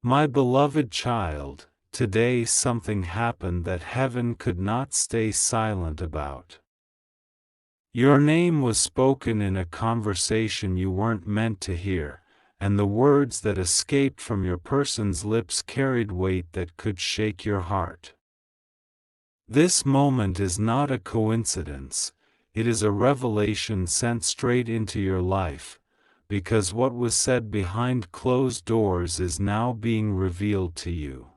My beloved child, today something happened that heaven could not stay silent about. Your name was spoken in a conversation you weren't meant to hear, and the words that escaped from your person's lips carried weight that could shake your heart. This moment is not a coincidence, it is a revelation sent straight into your life, because what was said behind closed doors is now being revealed to you.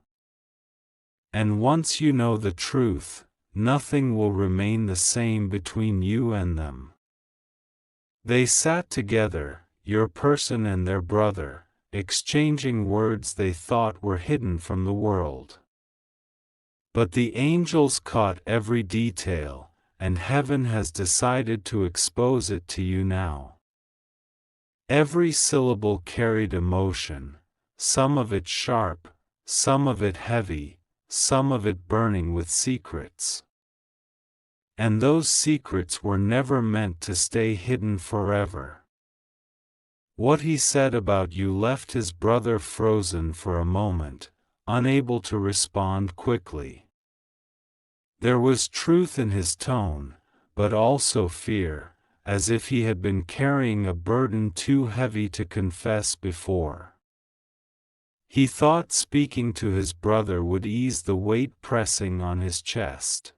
And once you know the truth, nothing will remain the same between you and them. They sat together, your person and their brother, exchanging words they thought were hidden from the world. But the angels caught every detail, and heaven has decided to expose it to you now. Every syllable carried emotion, some of it sharp, some of it heavy, some of it burning with secrets. And those secrets were never meant to stay hidden forever. What he said about you left his brother frozen for a moment, unable to respond quickly. There was truth in his tone, but also fear, as if he had been carrying a burden too heavy to confess before. He thought speaking to his brother would ease the weight pressing on his chest.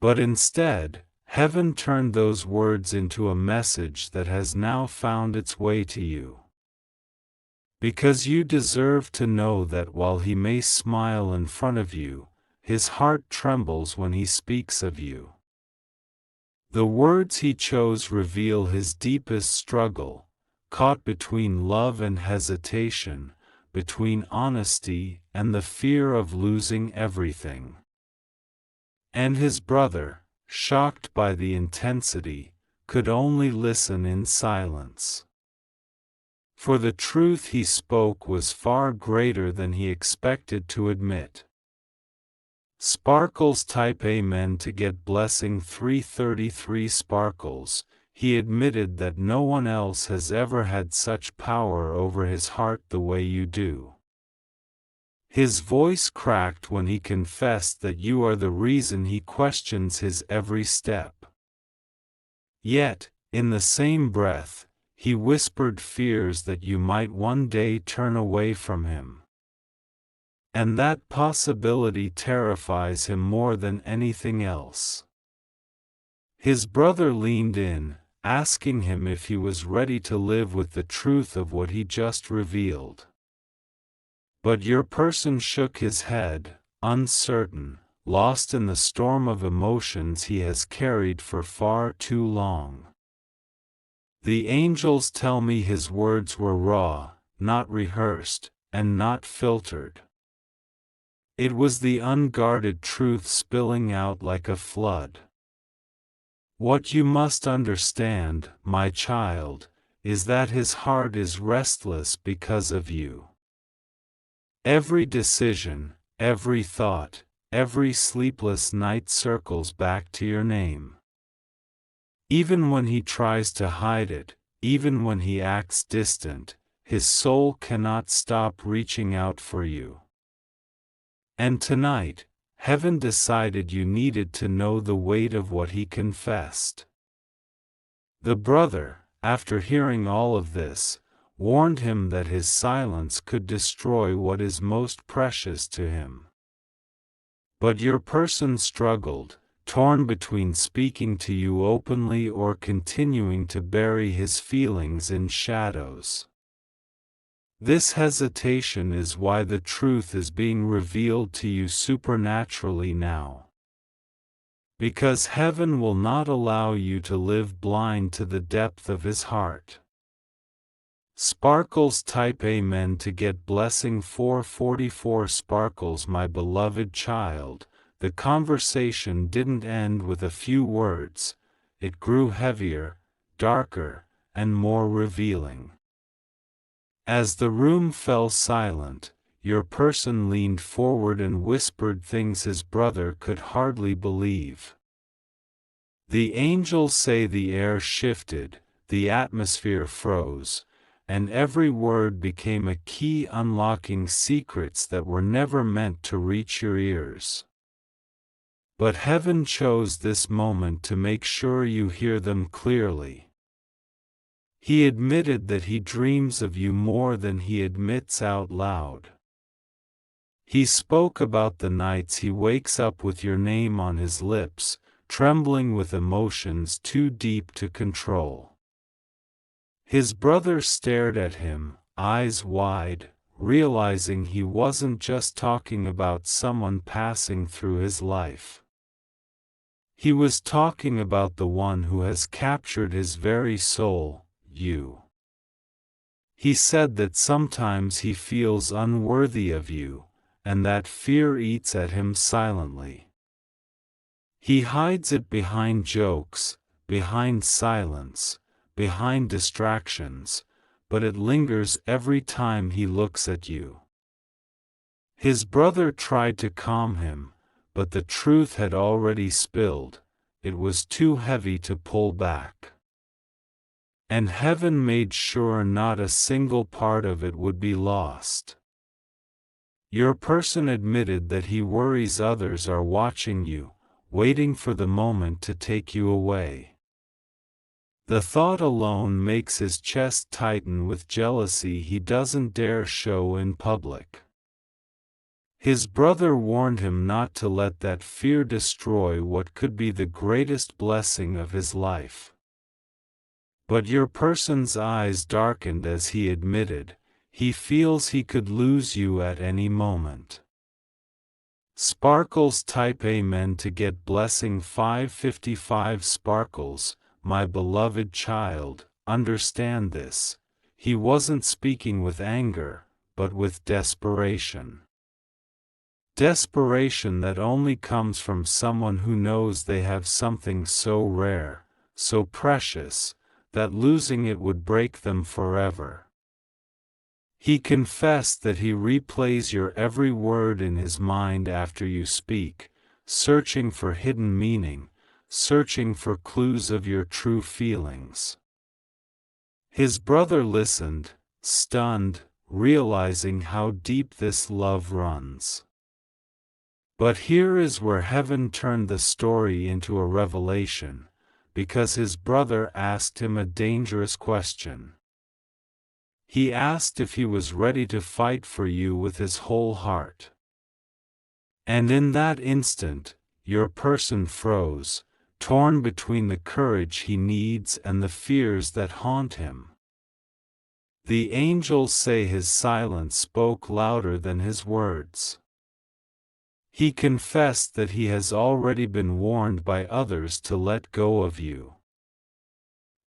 But instead, heaven turned those words into a message that has now found its way to you. Because you deserve to know that while he may smile in front of you, his heart trembles when he speaks of you. The words he chose reveal his deepest struggle, caught between love and hesitation, between honesty and the fear of losing everything. And his brother, shocked by the intensity, could only listen in silence. For the truth he spoke was far greater than he expected to admit. Sparkles type Amen to get blessing 333 Sparkles. He admitted that no one else has ever had such power over his heart the way you do. His voice cracked when he confessed that you are the reason he questions his every step. Yet, in the same breath, he whispered fears that you might one day turn away from him. And that possibility terrifies him more than anything else. His brother leaned in, asking him if he was ready to live with the truth of what he just revealed. But your person shook his head, uncertain, lost in the storm of emotions he has carried for far too long. The angels tell me his words were raw, not rehearsed, and not filtered. It was the unguarded truth spilling out like a flood. What you must understand, my child, is that his heart is restless because of you. Every decision, every thought, every sleepless night circles back to your name. Even when he tries to hide it, even when he acts distant, his soul cannot stop reaching out for you. And tonight, heaven decided you needed to know the weight of what he confessed. The brother, after hearing all of this, warned him that his silence could destroy what is most precious to him. But your person struggled, torn between speaking to you openly or continuing to bury his feelings in shadows. This hesitation is why the truth is being revealed to you supernaturally now. Because heaven will not allow you to live blind to the depth of his heart. Sparkles type Amen to get blessing 444 Sparkles. My beloved child, the conversation didn't end with a few words, it grew heavier, darker, and more revealing. As the room fell silent, your person leaned forward and whispered things his brother could hardly believe. The angels say the air shifted, the atmosphere froze, and every word became a key unlocking secrets that were never meant to reach your ears. But heaven chose this moment to make sure you hear them clearly. He admitted that he dreams of you more than he admits out loud. He spoke about the nights he wakes up with your name on his lips, trembling with emotions too deep to control. His brother stared at him, eyes wide, realizing he wasn't just talking about someone passing through his life. He was talking about the one who has captured his very soul, you. He said that sometimes he feels unworthy of you, and that fear eats at him silently. He hides it behind jokes, behind silence, behind distractions, but it lingers every time he looks at you. His brother tried to calm him, but the truth had already spilled. It was too heavy to pull back. And heaven made sure not a single part of it would be lost. Your person admitted that he worries others are watching you, waiting for the moment to take you away. The thought alone makes his chest tighten with jealousy he doesn't dare show in public. His brother warned him not to let that fear destroy what could be the greatest blessing of his life. But your person's eyes darkened as he admitted, he feels he could lose you at any moment. Sparkles type amen to get blessing 555 Sparkles, my beloved child, understand this. He wasn't speaking with anger, but with desperation. Desperation that only comes from someone who knows they have something so rare, so precious, that losing it would break them forever. He confessed that he replays your every word in his mind after you speak, searching for hidden meaning, searching for clues of your true feelings. His brother listened, stunned, realizing how deep this love runs. But here is where heaven turned the story into a revelation, because his brother asked him a dangerous question. He asked if he was ready to fight for you with his whole heart. And in that instant, your person froze, torn between the courage he needs and the fears that haunt him. The angels say his silence spoke louder than his words. He confessed that he has already been warned by others to let go of you.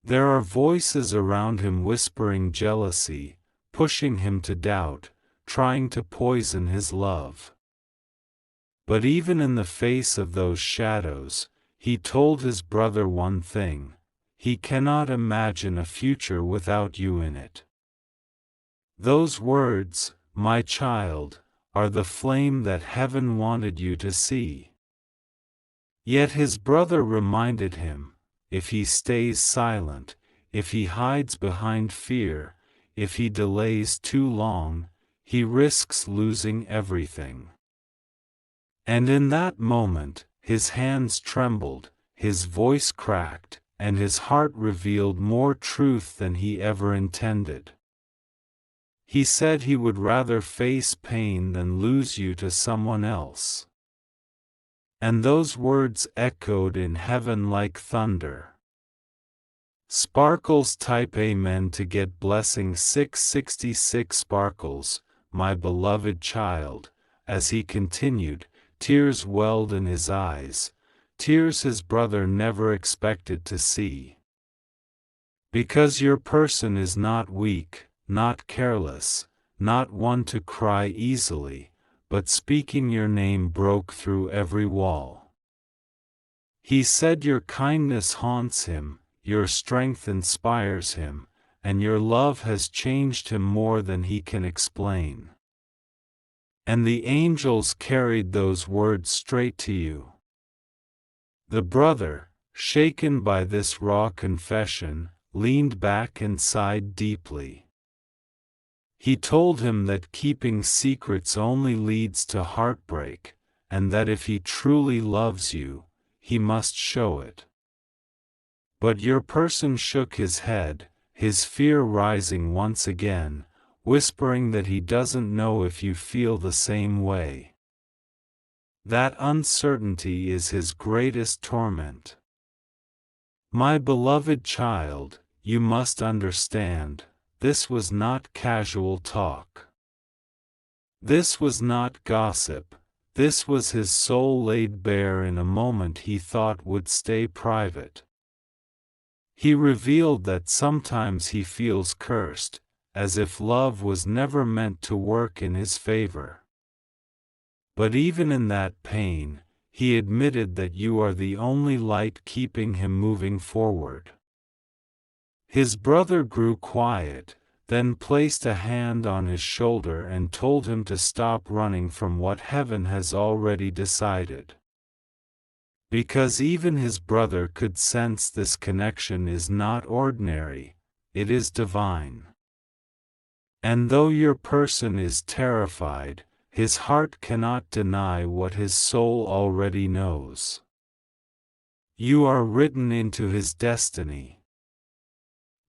There are voices around him whispering jealousy, pushing him to doubt, trying to poison his love. But even in the face of those shadows, he told his brother one thing: he cannot imagine a future without you in it. Those words, my child, are the flame that heaven wanted you to see. Yet his brother reminded him, if he stays silent, if he hides behind fear, if he delays too long, he risks losing everything. And in that moment, his hands trembled, his voice cracked, and his heart revealed more truth than he ever intended. He said he would rather face pain than lose you to someone else. And those words echoed in heaven like thunder. Sparkles type amen to get blessing 666 Sparkles, my beloved child. As he continued, tears welled in his eyes, tears his brother never expected to see. Because your person is not weak, not careless, not one to cry easily, but speaking your name broke through every wall. He said your kindness haunts him, your strength inspires him, and your love has changed him more than he can explain. And the angels carried those words straight to you. The brother, shaken by this raw confession, leaned back and sighed deeply. He told him that keeping secrets only leads to heartbreak, and that if he truly loves you, he must show it. But your person shook his head, his fear rising once again, whispering that he doesn't know if you feel the same way. That uncertainty is his greatest torment. My beloved child, you must understand, this was not casual talk. This was not gossip, this was his soul laid bare in a moment he thought would stay private. He revealed that sometimes he feels cursed, as if love was never meant to work in his favor. But even in that pain, he admitted that you are the only light keeping him moving forward. His brother grew quiet, then placed a hand on his shoulder and told him to stop running from what heaven has already decided. Because even his brother could sense this connection is not ordinary, it is divine. And though your person is terrified, his heart cannot deny what his soul already knows. You are written into his destiny.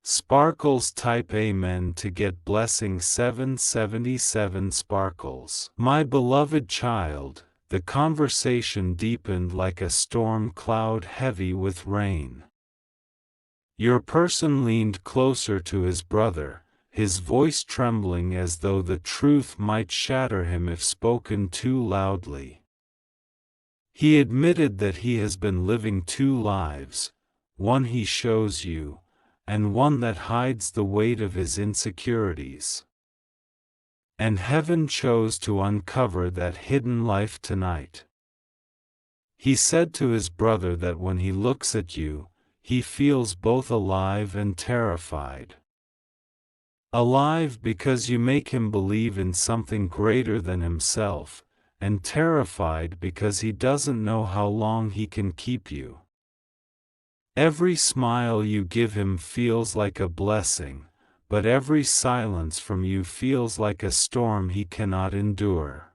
Sparkles type Amen to get blessing 777 sparkles. My beloved child, the conversation deepened like a storm cloud heavy with rain. Your person leaned closer to his brother, his voice trembling as though the truth might shatter him if spoken too loudly. He admitted that he has been living two lives, one he shows you, and one that hides the weight of his insecurities. And heaven chose to uncover that hidden life tonight. He said to his brother that when he looks at you, he feels both alive and terrified. Alive because you make him believe in something greater than himself, and terrified because he doesn't know how long he can keep you. Every smile you give him feels like a blessing, but every silence from you feels like a storm he cannot endure.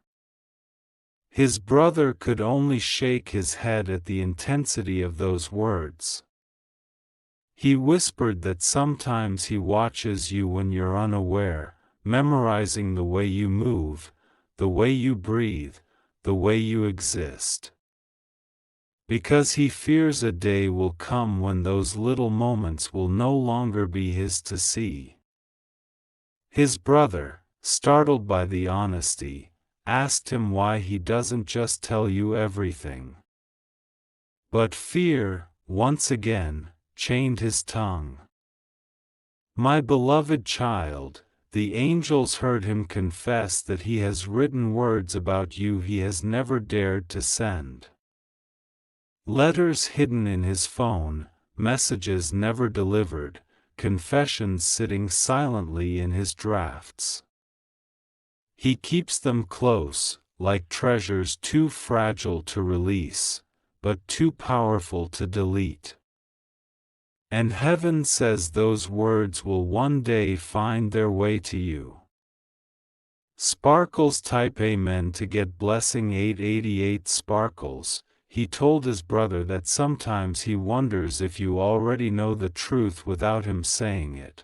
His brother could only shake his head at the intensity of those words. He whispered that sometimes he watches you when you're unaware, memorizing the way you move, the way you breathe, the way you exist. Because he fears a day will come when those little moments will no longer be his to see. His brother, startled by the honesty, asked him why he doesn't just tell you everything. But fear, once again, chained his tongue. My beloved child, the angels heard him confess that he has written words about you he has never dared to send. Letters hidden in his phone, messages never delivered, confessions sitting silently in his drafts. He keeps them close, like treasures too fragile to release, but too powerful to delete. And heaven says those words will one day find their way to you. Sparkles type Amen to get blessing 888 sparkles. He told his brother that sometimes he wonders if you already know the truth without him saying it.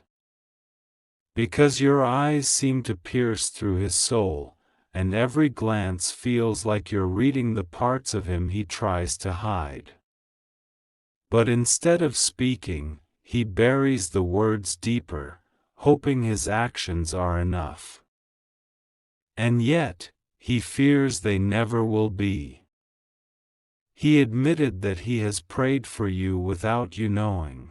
Because your eyes seem to pierce through his soul, and every glance feels like you're reading the parts of him he tries to hide. But instead of speaking, he buries the words deeper, hoping his actions are enough. And yet, he fears they never will be. He admitted that he has prayed for you without you knowing.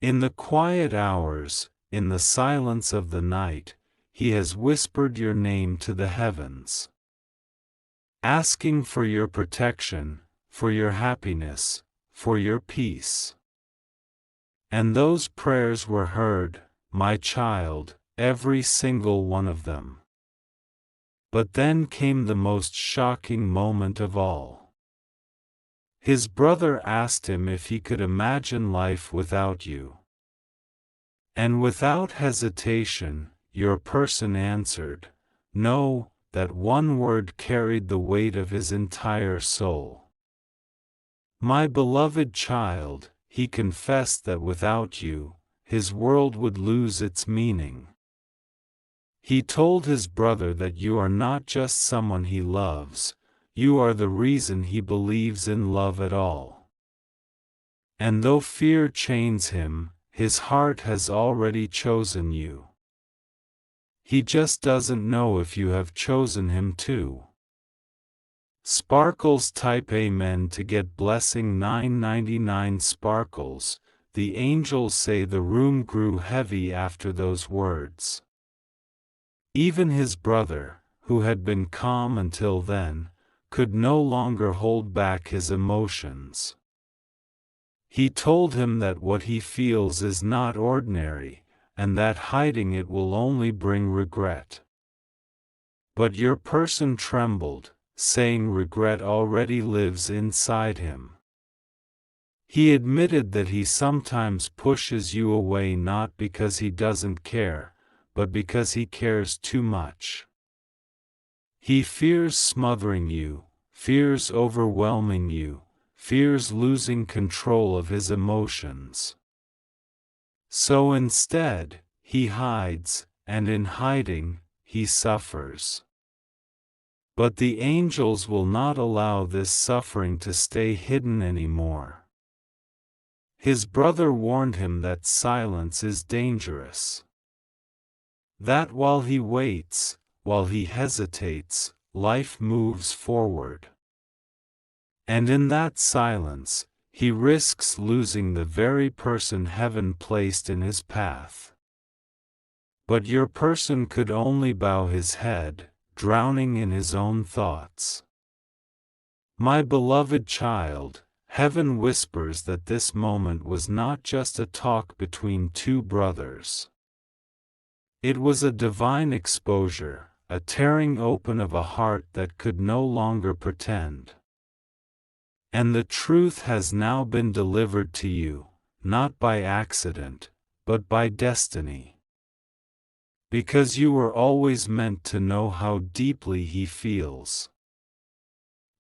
In the quiet hours, in the silence of the night, he has whispered your name to the heavens, asking for your protection, for your happiness, for your peace. And those prayers were heard, my child, every single one of them. But then came the most shocking moment of all. His brother asked him if he could imagine life without you. And without hesitation, your person answered, "No." That one word carried the weight of his entire soul. "My beloved child," he confessed that without you, his world would lose its meaning. He told his brother that you are not just someone he loves, you are the reason he believes in love at all. And though fear chains him, his heart has already chosen you. He just doesn't know if you have chosen him too. Sparkles type Amen to get blessing 999 sparkles. The angels say the room grew heavy after those words. Even his brother, who had been calm until then, could no longer hold back his emotions. He told him that what he feels is not ordinary, and that hiding it will only bring regret. But your person trembled, saying regret already lives inside him. He admitted that he sometimes pushes you away not because he doesn't care, but because he cares too much. He fears smothering you, fears overwhelming you, fears losing control of his emotions. So instead, he hides, and in hiding, he suffers. But the angels will not allow this suffering to stay hidden anymore. His brother warned him that silence is dangerous. That while he waits, while he hesitates, life moves forward. And in that silence, he risks losing the very person heaven placed in his path. But your person could only bow his head, drowning in his own thoughts. My beloved child, heaven whispers that this moment was not just a talk between two brothers. It was a divine exposure, a tearing open of a heart that could no longer pretend. And the truth has now been delivered to you, not by accident, but by destiny. Because you were always meant to know how deeply he feels.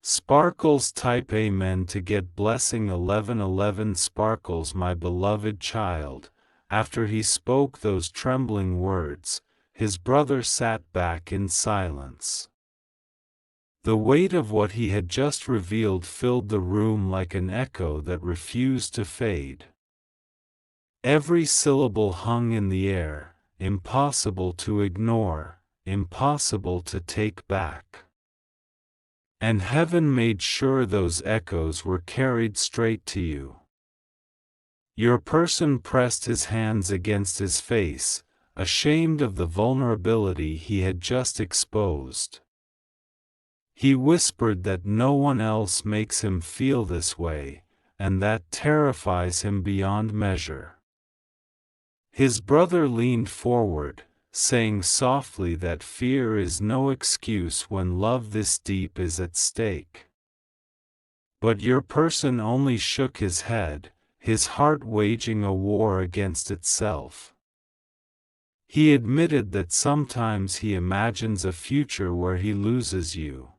Sparkles type Amen to get blessing 1111 sparkles. My beloved child, after he spoke those trembling words, his brother sat back in silence. The weight of what he had just revealed filled the room like an echo that refused to fade. Every syllable hung in the air, impossible to ignore, impossible to take back. And heaven made sure those echoes were carried straight to you. Your person pressed his hands against his face, ashamed of the vulnerability he had just exposed. He whispered that no one else makes him feel this way, and that terrifies him beyond measure. His brother leaned forward, saying softly that fear is no excuse when love this deep is at stake. But your person only shook his head, his heart waging a war against itself. He admitted that sometimes he imagines a future where he loses you.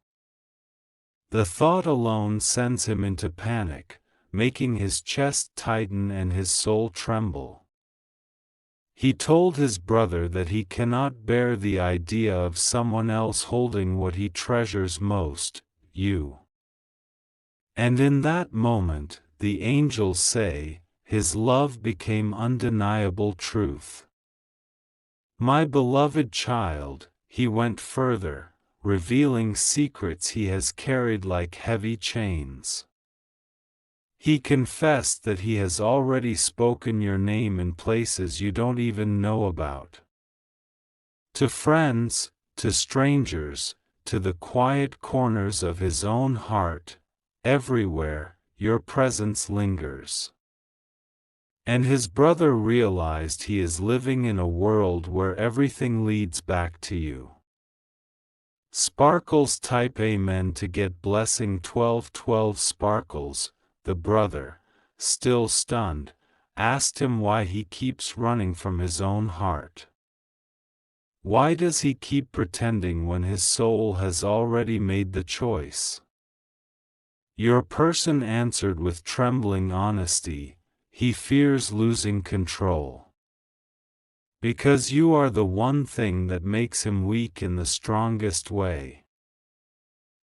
The thought alone sends him into panic, making his chest tighten and his soul tremble. He told his brother that he cannot bear the idea of someone else holding what he treasures most, you. And in that moment, the angels say, his love became undeniable truth. My beloved child, he went further, revealing secrets he has carried like heavy chains. He confessed that he has already spoken your name in places you don't even know about. To friends, to strangers, to the quiet corners of his own heart, everywhere, your presence lingers. And his brother realized he is living in a world where everything leads back to you. Sparkles type Amen to get blessing 1212 sparkles. The brother, still stunned, asked him why he keeps running from his own heart. Why does he keep pretending when his soul has already made the choice? Your person answered with trembling honesty, he fears losing control. Because you are the one thing that makes him weak in the strongest way.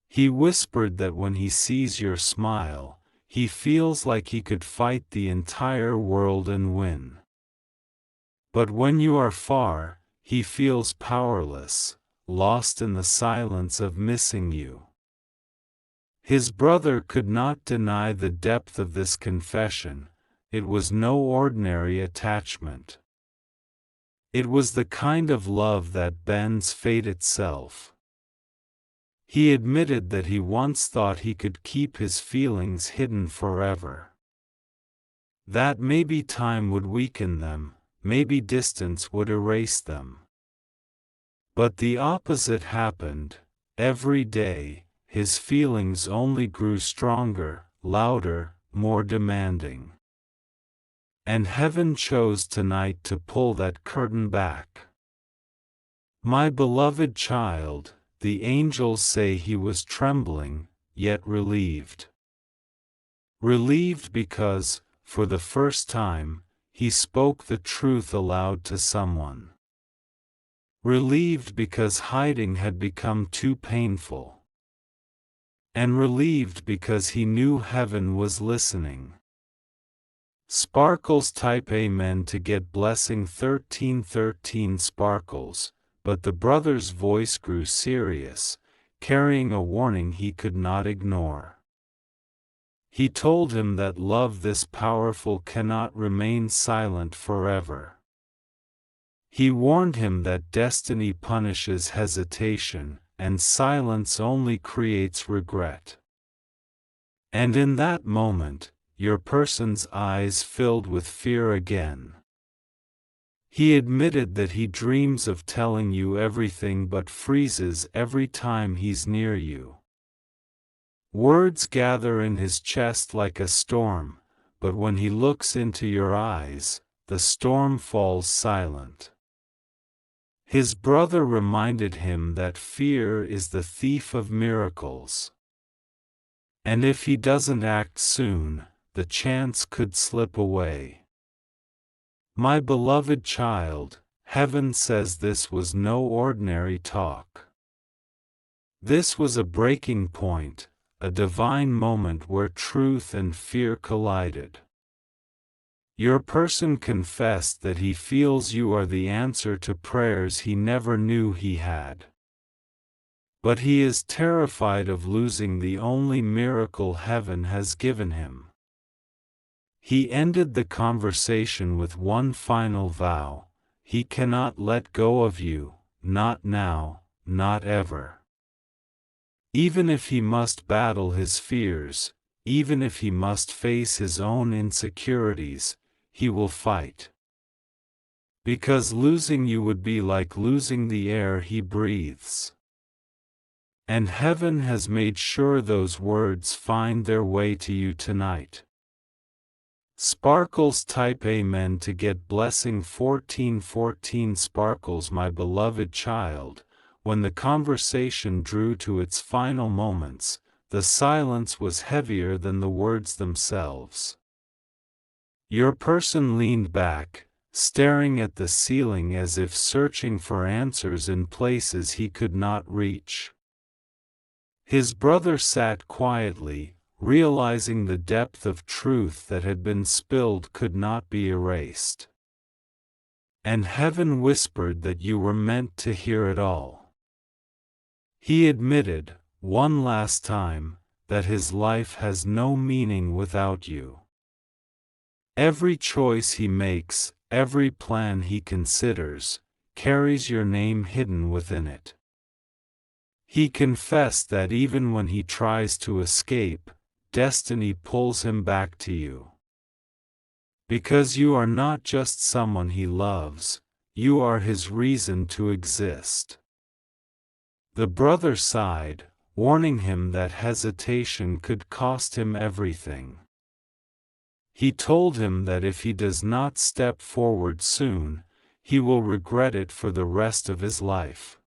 He whispered that when he sees your smile, he feels like he could fight the entire world and win. But when you are far, he feels powerless, lost in the silence of missing you. His brother could not deny the depth of this confession. It was no ordinary attachment. It was the kind of love that bends fate itself. He admitted that he once thought he could keep his feelings hidden forever. That maybe time would weaken them, maybe distance would erase them. But the opposite happened. Every day, his feelings only grew stronger, louder, more demanding. And heaven chose tonight to pull that curtain back. My beloved child, the angels say he was trembling, yet relieved. Relieved because, for the first time, he spoke the truth aloud to someone. Relieved because hiding had become too painful. And relieved because he knew heaven was listening. Sparkles type amen to get blessing 1313 sparkles, but the brother's voice grew serious, carrying a warning he could not ignore. He told him that love this powerful cannot remain silent forever. He warned him that destiny punishes hesitation, and silence only creates regret. And in that moment, your person's eyes filled with fear again. He admitted that he dreams of telling you everything but freezes every time he's near you. Words gather in his chest like a storm, but when he looks into your eyes, the storm falls silent. His brother reminded him that fear is the thief of miracles. And if he doesn't act soon, the chance could slip away. My beloved child, heaven says this was no ordinary talk. This was a breaking point, a divine moment where truth and fear collided. Your person confessed that he feels you are the answer to prayers he never knew he had. But he is terrified of losing the only miracle heaven has given him. He ended the conversation with one final vow: he cannot let go of you, not now, not ever. Even if he must battle his fears, even if he must face his own insecurities, he will fight. Because losing you would be like losing the air he breathes. And heaven has made sure those words find their way to you tonight. Sparkles type amen to get blessing 1414 sparkles. My beloved child, when the conversation drew to its final moments, the silence was heavier than the words themselves. Your person leaned back, staring at the ceiling as if searching for answers in places he could not reach. His brother sat quietly, realizing the depth of truth that had been spilled could not be erased. And heaven whispered that you were meant to hear it all. He admitted, one last time, that his life has no meaning without you. Every choice he makes, every plan he considers, carries your name hidden within it. He confessed that even when he tries to escape, destiny pulls him back to you. Because you are not just someone he loves, you are his reason to exist. The brother sighed, warning him that hesitation could cost him everything. He told him that if he does not step forward soon, he will regret it for the rest of his life.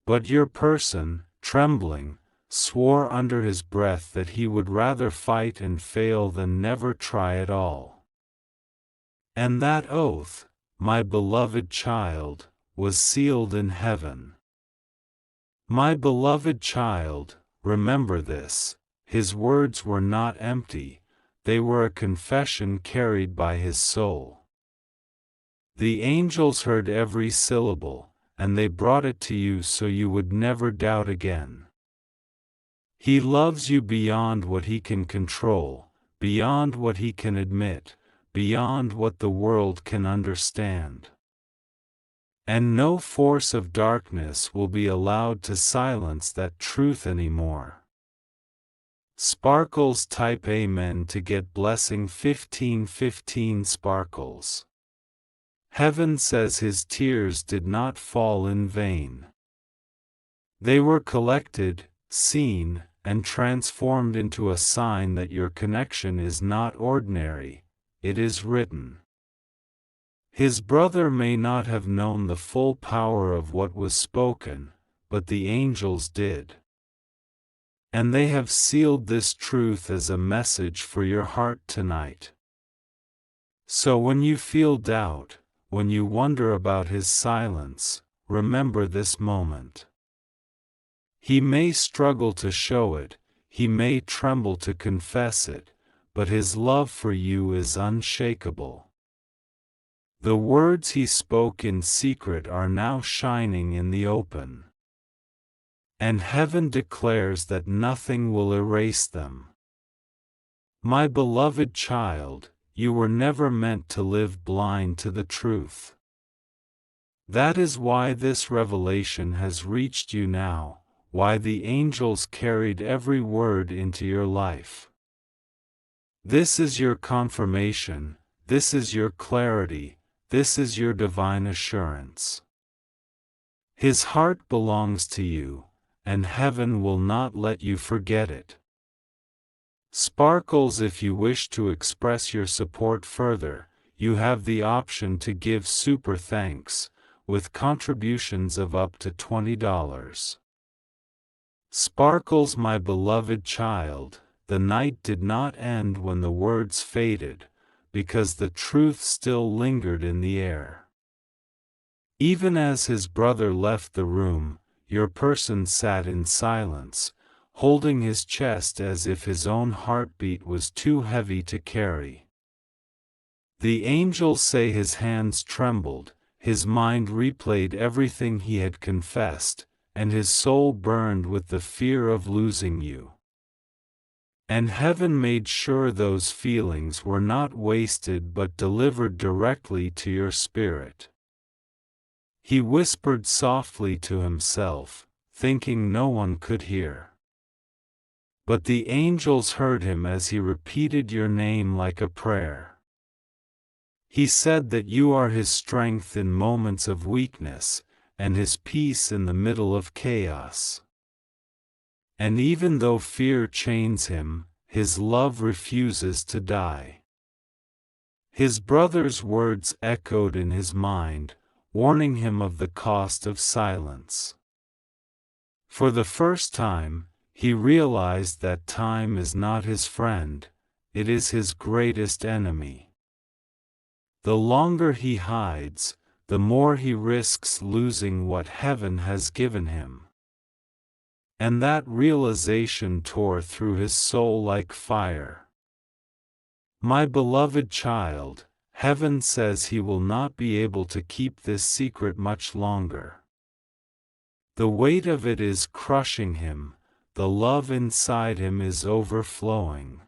But your person, trembling, swore under his breath that he would rather fight and fail than never try at all. And that oath, my beloved child, was sealed in heaven. My beloved child, remember this, his words were not empty, they were a confession carried by his soul. The angels heard every syllable, and they brought it to you so you would never doubt again. He loves you beyond what he can control, beyond what he can admit, beyond what the world can understand. And no force of darkness will be allowed to silence that truth anymore. Sparkles type Amen to get blessing 1515 Sparkles. Heaven says his tears did not fall in vain. They were collected, seen, and transformed into a sign that your connection is not ordinary, it is written. His brother may not have known the full power of what was spoken, but the angels did. And they have sealed this truth as a message for your heart tonight. So when you feel doubt, when you wonder about his silence, remember this moment. He may struggle to show it, he may tremble to confess it, but his love for you is unshakable. The words he spoke in secret are now shining in the open. And heaven declares that nothing will erase them. My beloved child, you were never meant to live blind to the truth. That is why this revelation has reached you now, why the angels carried every word into your life. This is your confirmation, this is your clarity, this is your divine assurance. His heart belongs to you, and heaven will not let you forget it. Sparkles, if you wish to express your support further, you have the option to give super thanks, with contributions of up to $20. Sparkles, my beloved child, the night did not end when the words faded, because the truth still lingered in the air. Even as his brother left the room, your person sat in silence, holding his chest as if his own heartbeat was too heavy to carry. The angels say his hands trembled, his mind replayed everything he had confessed, and his soul burned with the fear of losing you. And heaven made sure those feelings were not wasted but delivered directly to your spirit. He whispered softly to himself, thinking no one could hear. But the angels heard him as he repeated your name like a prayer. He said that you are his strength in moments of weakness, and his peace in the middle of chaos. And even though fear chains him, his love refuses to die. His brother's words echoed in his mind, warning him of the cost of silence. For the first time, he realized that time is not his friend, it is his greatest enemy. The longer he hides, the more he risks losing what heaven has given him. And that realization tore through his soul like fire. My beloved child, heaven says he will not be able to keep this secret much longer. The weight of it is crushing him, the love inside him is overflowing.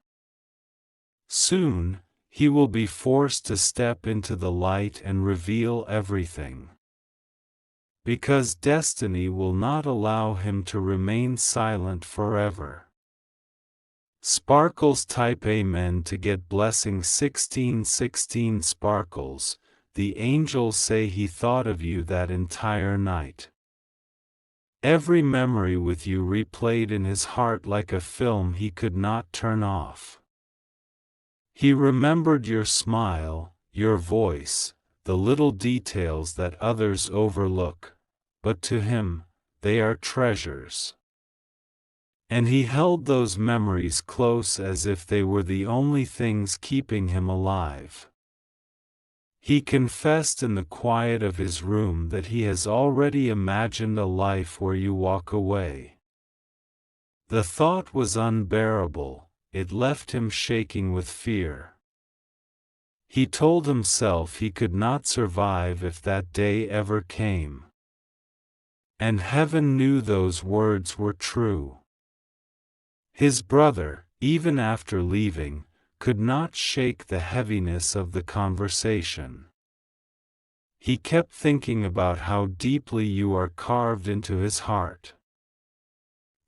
Soon, he will be forced to step into the light and reveal everything. Because destiny will not allow him to remain silent forever. Sparkles type Amen to get blessing 1616 Sparkles. The angels say he thought of you that entire night. Every memory with you replayed in his heart like a film he could not turn off. He remembered your smile, your voice, the little details that others overlook, but to him, they are treasures. And he held those memories close as if they were the only things keeping him alive. He confessed in the quiet of his room that he has already imagined a life where you walk away. The thought was unbearable, it left him shaking with fear. He told himself he could not survive if that day ever came. And heaven knew those words were true. His brother, even after leaving, could not shake the heaviness of the conversation. He kept thinking about how deeply you are carved into his heart.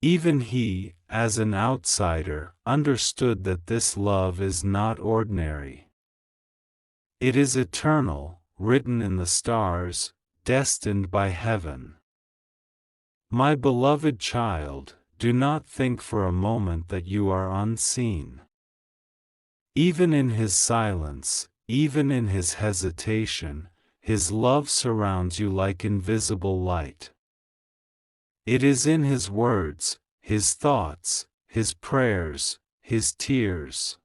Even he, as an outsider, understood that this love is not ordinary. It is eternal, written in the stars, destined by heaven. My beloved child, do not think for a moment that you are unseen. Even in his silence, even in his hesitation, his love surrounds you like invisible light. It is in his words, his thoughts, his prayers, his tears.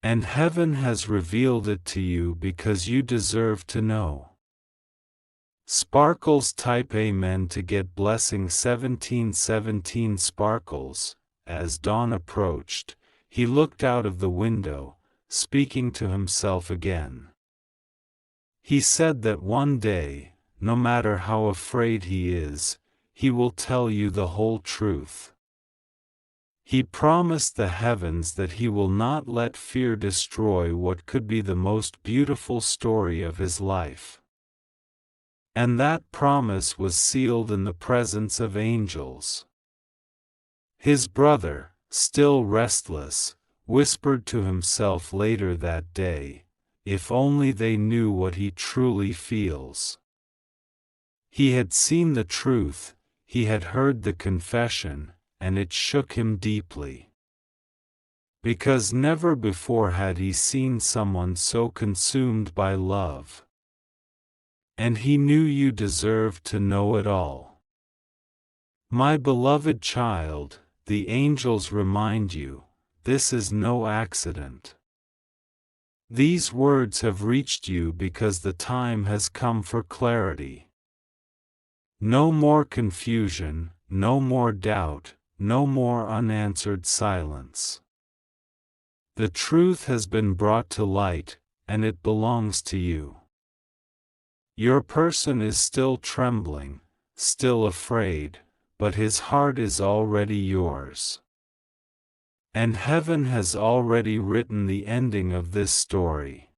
And heaven has revealed it to you because you deserve to know. Sparkles type Amen to get blessing 1717 Sparkles. As dawn approached, he looked out of the window, speaking to himself again. He said that one day, no matter how afraid he is, he will tell you the whole truth. He promised the heavens that he will not let fear destroy what could be the most beautiful story of his life. And that promise was sealed in the presence of angels. His brother, still restless, whispered to himself later that day, if only they knew what he truly feels. He had seen the truth, he had heard the confession, and it shook him deeply. Because never before had he seen someone so consumed by love. And he knew you deserved to know it all. My beloved child, the angels remind you, this is no accident. These words have reached you because the time has come for clarity. No more confusion, no more doubt, no more unanswered silence. The truth has been brought to light, and it belongs to you. Your person is still trembling, still afraid, but his heart is already yours. And heaven has already written the ending of this story.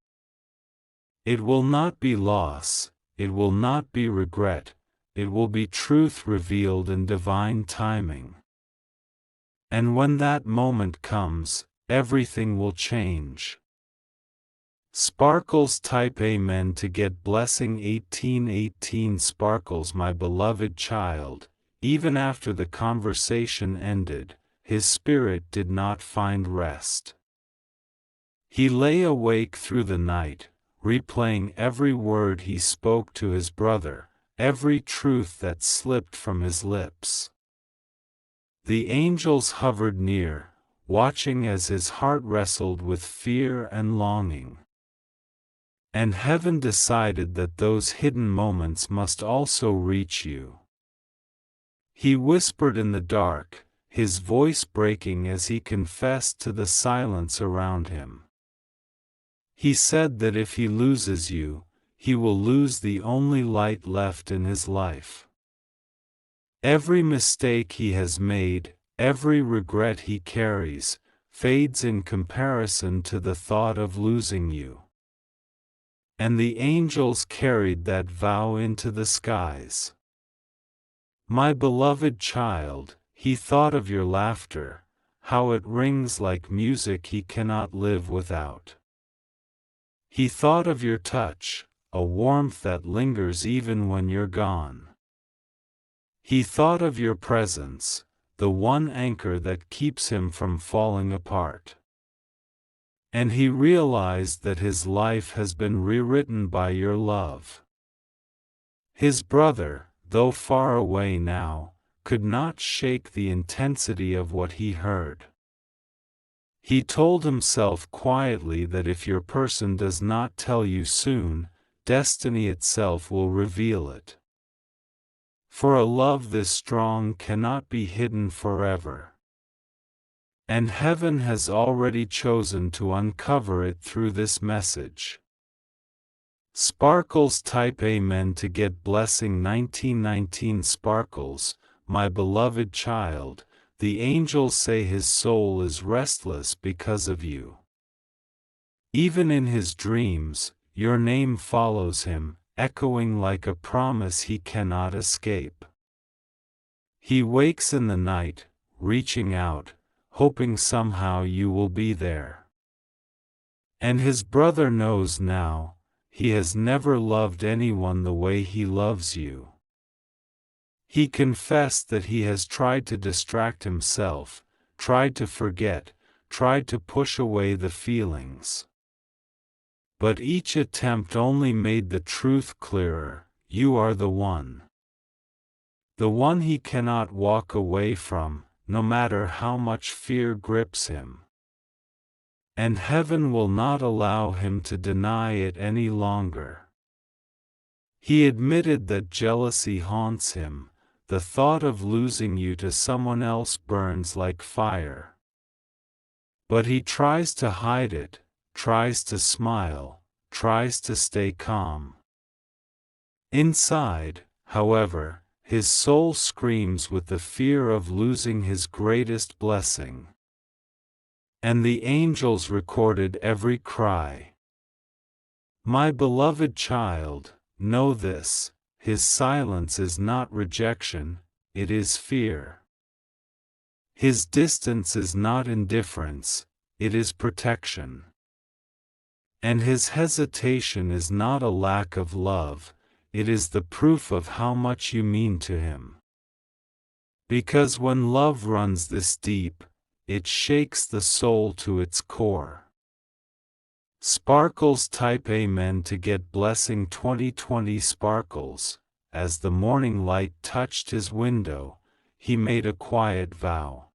It will not be loss, it will not be regret, it will be truth revealed in divine timing. And when that moment comes, everything will change. Sparkles type Amen to get blessing 1818 Sparkles. My beloved child, even after the conversation ended, his spirit did not find rest. He lay awake through the night, replaying every word he spoke to his brother, every truth that slipped from his lips. The angels hovered near, watching as his heart wrestled with fear and longing. And heaven decided that those hidden moments must also reach you. He whispered in the dark, his voice breaking as he confessed to the silence around him. He said that if he loses you, he will lose the only light left in his life. Every mistake he has made, every regret he carries, fades in comparison to the thought of losing you. And the angels carried that vow into the skies. My beloved child, he thought of your laughter, how it rings like music he cannot live without. He thought of your touch, a warmth that lingers even when you're gone. He thought of your presence, the one anchor that keeps him from falling apart. And he realized that his life has been rewritten by your love. His brother, though far away now, could not shake the intensity of what he heard. He told himself quietly that if your person does not tell you soon, destiny itself will reveal it. For a love this strong cannot be hidden forever. And heaven has already chosen to uncover it through this message. Sparkles type Amen to get blessing 1919 Sparkles, my beloved child, the angels say his soul is restless because of you. Even in his dreams, your name follows him, echoing like a promise he cannot escape. He wakes in the night, reaching out, hoping somehow you will be there. And his brother knows now, he has never loved anyone the way he loves you. He confessed that he has tried to distract himself, tried to forget, tried to push away the feelings. But each attempt only made the truth clearer: you are the one. The one he cannot walk away from, no matter how much fear grips him. And heaven will not allow him to deny it any longer. He admitted that jealousy haunts him, the thought of losing you to someone else burns like fire. But he tries to hide it, tries to smile, tries to stay calm. Inside, however, his soul screams with the fear of losing his greatest blessing. And the angels recorded every cry. My beloved child, know this: his silence is not rejection, it is fear. His distance is not indifference, it is protection. And his hesitation is not a lack of love, it is the proof of how much you mean to him. Because when love runs this deep, it shakes the soul to its core. Sparkles type Amen to get blessing 2020 Sparkles. As the morning light touched his window, he made a quiet vow.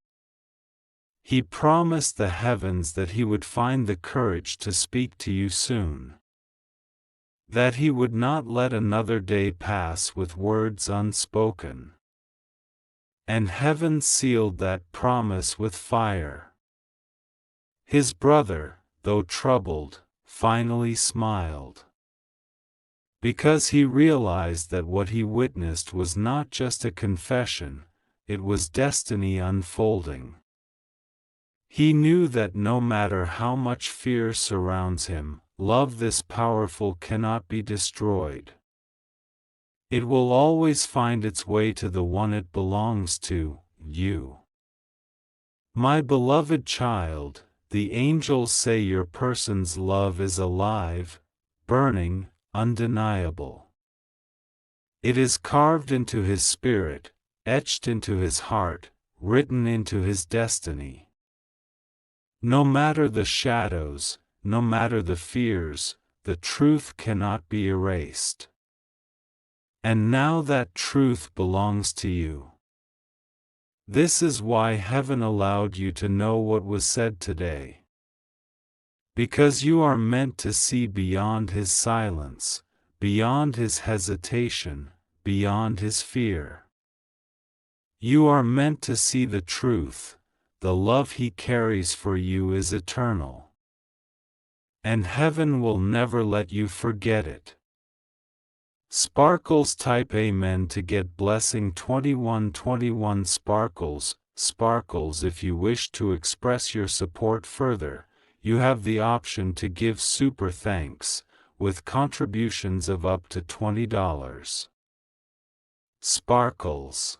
He promised the heavens that he would find the courage to speak to you soon. That he would not let another day pass with words unspoken. And heaven sealed that promise with fire. His brother, though troubled, finally smiled. Because he realized that what he witnessed was not just a confession, it was destiny unfolding. He knew that no matter how much fear surrounds him, love this powerful cannot be destroyed. It will always find its way to the one it belongs to, you. My beloved child, the angels say your person's love is alive, burning, undeniable. It is carved into his spirit, etched into his heart, written into his destiny. No matter the shadows, no matter the fears, the truth cannot be erased. And now that truth belongs to you. This is why heaven allowed you to know what was said today. Because you are meant to see beyond his silence, beyond his hesitation, beyond his fear. You are meant to see the truth: the love he carries for you is eternal. And heaven will never let you forget it. Sparkles type Amen to get blessing 2121 Sparkles. Sparkles, if you wish to express your support further, you have the option to give super thanks, with contributions of up to $20. Sparkles.